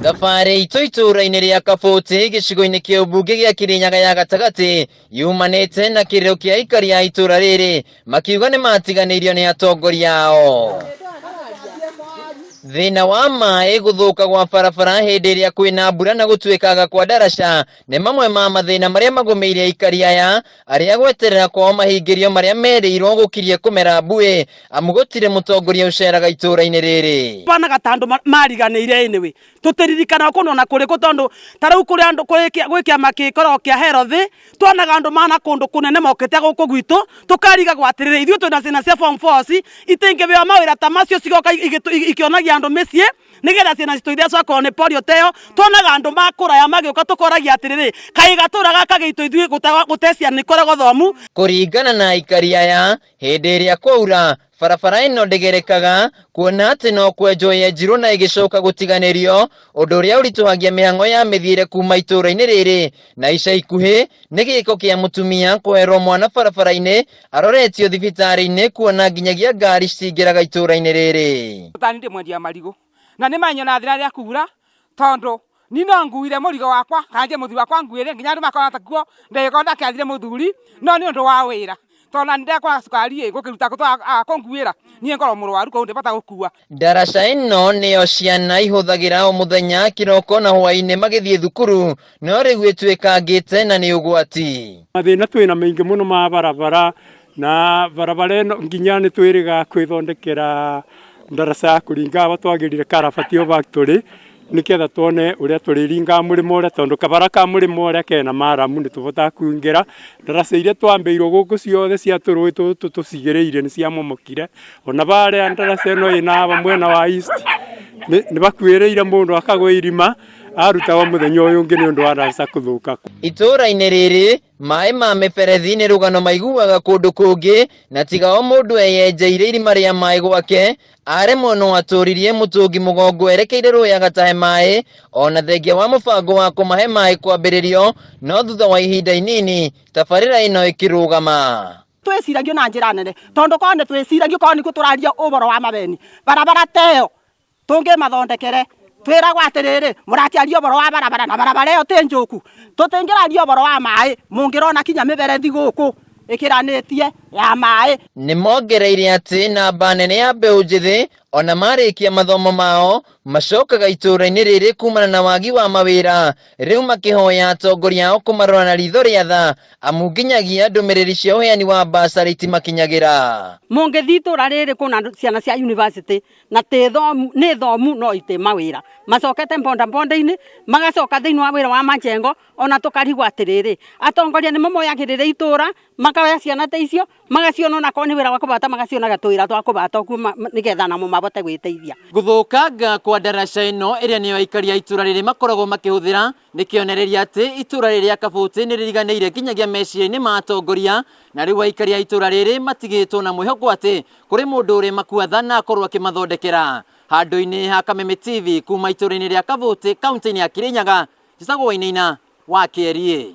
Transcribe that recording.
Thabarĩ itũ itũra-inĩ rĩa Kabũti gĩcigo-inĩ kĩa ũmbunge gĩa Kirinyaga ya gatagatĩ yumanĩte na kĩrĩro kĩa aikari a itũra rĩrĩ makiuga nĩ matiganĩirio nĩ atongoria ao. Thĩna wa maĩ gũthũka gwa barabara hĩndĩ ĩrĩa kwĩna mbura na gũtuĩkaga kwa ndaraca nĩ mamwe ma mathĩna marĩa magũmĩire aikari aya arĩa gweterera kwao mahingĩrio marĩa merĩirwo gũkirie kũmera mbuĩ amu gũtirĩ mũtongoria ũceraga itũra-inĩ rĩrĩ. Banaga tandũ mariganĩire anyway tũtiririkana kũno na kũrĩkũ tondũ tarĩu kũrĩ andũ gwĩ kĩama gĩkoragwo kĩa health tuonaga andũ mana kũndũ kũnene mokĩte gũkũ gwitũ tũkariga gwatĩrĩrĩ ithuĩ twĩna ciana cia form 4 itingĩbeo mawĩra ta macio cigoka ikĩonagia andũ mĩciĩ nigetha ciana citũ iria cwakorwo nĩ polio teo tuonaga andũ makũraya magĩũka tũkoragia atĩrĩrĩ kaĩ gatũra gaka gitũ ithuĩ gũte ciana ikoragwo thomu. Kũringana na aikari aya hĩndĩ ĩrĩa kwaura barabara ĩno ndĩgerekaga kuona atĩ no kwenjwo yenjirwo na ĩgĩcoka gũtiganĩrio ũndũ ũrĩa ũritũhagia mĩhang'o ya mĩthiĩre kuma itũra-inĩ rĩrĩ na ica ikuhĩ nĩ gĩko kĩa mũtumia kũherwo mwana barabara-inĩ aroretio thibitarĩ-inĩ kuona nginyagia ngari cingĩraga itũra-inĩ rĩrĩ. Tani ndĩ mwendia marigo na nĩ manyona thĩna rĩa kura tondũ ni no nguire mũrigo wakwa kanje mũthuri wakwa nguire nginya andũ makona takuo ndĩgĩkorwo ndakĩathire mũthuri no nĩ ũndũ wa wĩra tona ndekora sukari gũkĩruta kũnguĩra niĩ ngorwo mũrwaru kũu ndĩbata gũkua. Ndaraca ĩno nĩyo ciana ihũthagĩra o mũthenya kĩroko na hwaĩ-inĩ magĩthiĩ thukuru no rĩu ĩtuĩkangĩte na nĩ ũgwati. Mathĩna twĩna maingĩ mũno ma barabara na barabara ĩno nginya nĩ twĩrĩga kwĩthondekera ndaraca ya kũringa batwagĩrire Karabati factory nĩgetha tuone ũrĩa tũrĩringa mũrĩmo ũrĩa tondũ kabara ka mũrĩmo ũrĩa kena maramu nĩ tũbota kuingĩra ndaraca iria twambĩirwo gũkũ ciothe cia tũrũĩ tũtũ tũcigĩrĩire nĩ ciamomokire ona barĩa ndaraca ĩno ĩna mwena wa east nĩ bakuĩrĩire mũndũ akagwa irima aruta wa mũthenya ũyũ ũngĩ nĩ ũndũ wa ndaraca kũthũka. Itũra-inĩ rĩrĩ maĩ ma mĩberethi nĩ rũgano maiguaga kũndũ kũngĩ na tiga o mũndũ eyenjeire irima rĩa maĩ gwake aremwo no atũririe mũtũngi mũgongo erekeire rũĩ agatahe maĩ ona thengia wa mũbango wa kũmahe maĩ kwambĩrĩrio no thutha wa ihinda inini tabarĩra ĩno ĩkĩrũgama. Twĩciragio na njĩra nene tondũ korwo nĩ twĩciragio korwo nĩkuo tũraria ũboro wa mabeni barabara teo tũngĩmathondekere twĩragwo atĩrĩrĩ mũratiaria ũboro wa barabara na barabara ĩyo tĩ njũku tũtingĩraria ũboro wa maĩ mũngĩrona kinya mĩberethi gũkũ ĩkĩranĩtie ya maĩ. Nĩ mongereire atĩ namba nene ya mbeũ njĩthĩ ona marĩkia mathomo mao macokaga itũra-inĩ rĩrĩ kumana na wagi wa mawĩra rĩu makĩhoya atongoria ao kũmarora na ritho rĩa tha amu nginyagia ndũmĩrĩri cia ũheani wa mbacara itimakinyagĩra. Mũngĩthiĩ itũra rĩrĩ kuna ciana cia university na nĩ thomu no itĩ mawĩra macokete mbonda-inĩ magacoka thĩinĩ wa wĩra wa majengo ona tũkarigwo atĩrĩrĩ atongoria nĩ mamoyagĩrĩra itũra makaoya ciana ta icio magaciona ona korwo nĩ wĩra wa kũbata magacionaga tũwĩra twa kũbata ũguo nĩgetha namo mabote gwĩteithia. Gũthũkanga kwa ndaraca ĩno ĩrĩa nĩyo aikari a itũra rĩrĩ makoragwo makĩhũthĩra nĩ kĩonereria atĩ itũra rĩrĩ rĩa Kabũti nĩ rĩriganĩire nginyagia meciria-inĩ ma atongoria na rĩu aikari a itũra rĩrĩ matigĩtwo na mwĩhoko atĩ kũrĩ mũndũ ũrĩ makuatha na akorwo akĩmathondekera. Handũ-inĩ ha Kameme TV kuma itũra-inĩ rĩa Kabũti kaunti-inĩ ya Kirinyaga njĩtagwo Wainaina wa Kĩarie.